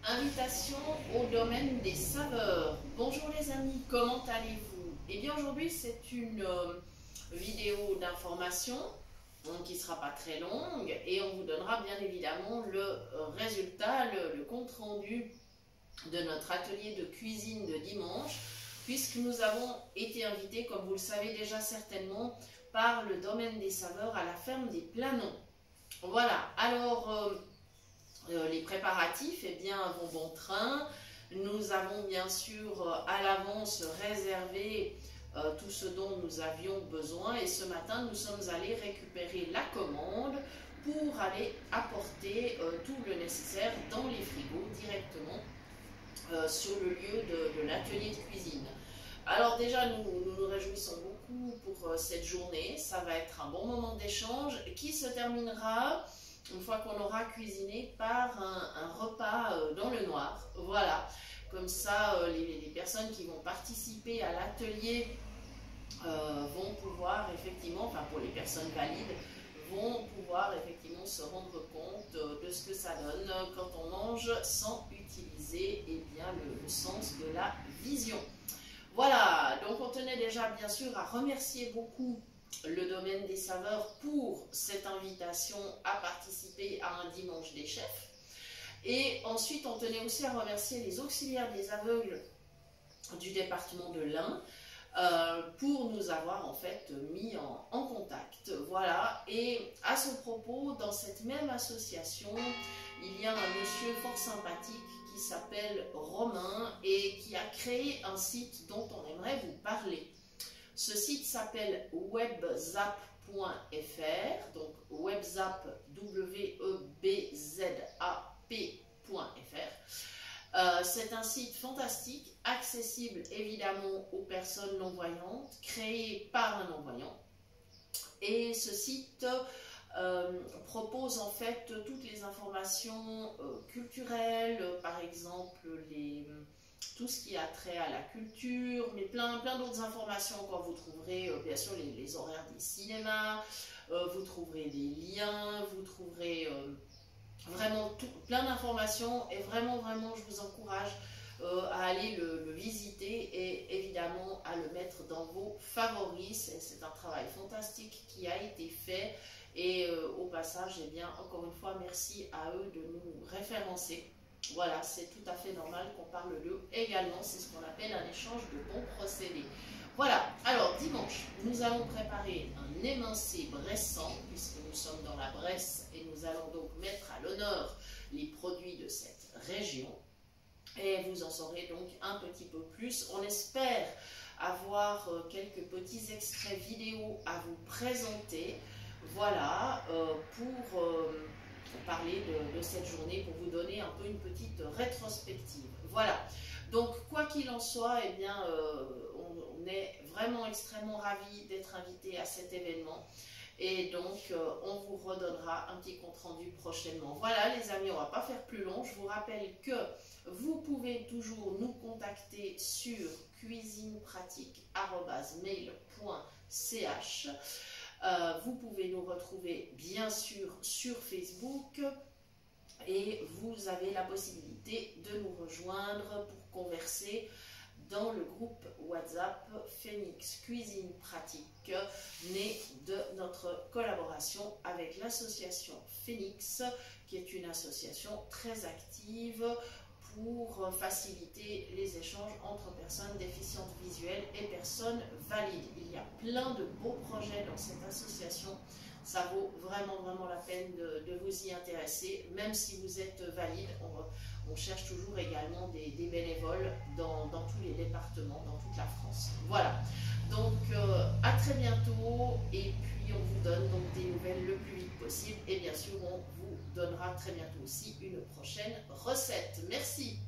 Invitation au domaine des saveurs. Bonjour les amis, comment allez-vous? Eh bien aujourd'hui c'est une vidéo d'information qui ne sera pas très longue et on vous donnera bien évidemment le résultat, le compte rendu de notre atelier de cuisine de dimanche, puisque nous avons été invités, comme vous le savez déjà certainement, par le domaine des saveurs à la ferme des Planons. Voilà, alors les préparatifs eh bien, vont bon train. Nous avons bien sûr à l'avance réservé tout ce dont nous avions besoin et ce matin nous sommes allés récupérer la commande pour aller apporter tout le nécessaire dans les frigos directement sur le lieu de l'atelier de cuisine. Alors déjà nous nous réjouissons beaucoup pour cette journée, ça va être un bon moment d'échange qui se terminera une fois qu'on aura cuisiné par un repas dans le noir. Voilà, comme ça les personnes qui vont participer à l'atelier vont pouvoir effectivement, enfin pour les personnes valides, vont pouvoir effectivement se rendre compte de ce que ça donne quand on mange sans utiliser eh bien, le sens de la vision. Voilà, donc on tenait déjà bien sûr à remercier beaucoup le domaine des saveurs pour cette invitation à participer à un dimanche des chefs. Et ensuite, on tenait aussi à remercier les auxiliaires des aveugles du département de l'Ain pour nous avoir en fait mis en contact. Voilà, et à ce propos, dans cette même association, il y a un monsieur fort sympathique qui s'appelle Romain et qui a créé un site dont on aimerait vous parler. Ce site s'appelle webzap.fr, donc webzap, W-E-B-Z-A-P.fr. C'est un site fantastique, accessible évidemment aux personnes non-voyantes, créé par un non-voyant. Et ce site propose en fait toutes les informations culturelles, par exemple tout ce qui a trait à la culture, mais plein d'autres informations encore. Vous trouverez bien sûr les horaires des cinémas, vous trouverez des liens, vous trouverez vraiment plein d'informations et vraiment je vous encourage à aller le visiter et évidemment à le mettre dans vos favoris. C'est un travail fantastique qui a été fait et au passage, eh bien, encore une fois, merci à eux de nous référencer. Voilà, c'est tout à fait normal qu'on parle d'eux également, c'est ce qu'on appelle un échange de bons procédés. Voilà, alors dimanche, nous allons préparer un émincé bressant, puisque nous sommes dans la Bresse et nous allons donc mettre à l'honneur les produits de cette région. Et vous en saurez donc un petit peu plus. On espère avoir quelques petits extraits vidéo à vous présenter. Voilà, pour parler de cette journée, pour vous donner un peu une petite rétrospective. Voilà, donc quoi qu'il en soit, eh bien, on est vraiment extrêmement ravis d'être invités à cet événement. Et donc, on vous redonnera un petit compte rendu prochainement. Voilà les amis, on ne va pas faire plus long. Je vous rappelle que vous pouvez toujours nous contacter sur cuisinepratique@mail.ch. Vous pouvez nous retrouver bien sûr sur Facebook et vous avez la possibilité de nous rejoindre pour converser dans le groupe WhatsApp Phoenix Cuisine Pratique, né de notre collaboration avec l'association Phoenix, qui est une association très active pour faciliter les échanges entre personnes déficientes visuelles et personnes valides. Il y a plein de beaux projets dans cette association. Ça vaut vraiment la peine de vous y intéresser, même si vous êtes valide. On cherche toujours également des bénévoles dans tous les départements, dans toute la France. Voilà, donc à très bientôt et puis on vous donne donc des nouvelles le plus vite possible et bien sûr on vous donnera très bientôt aussi une prochaine recette. Merci.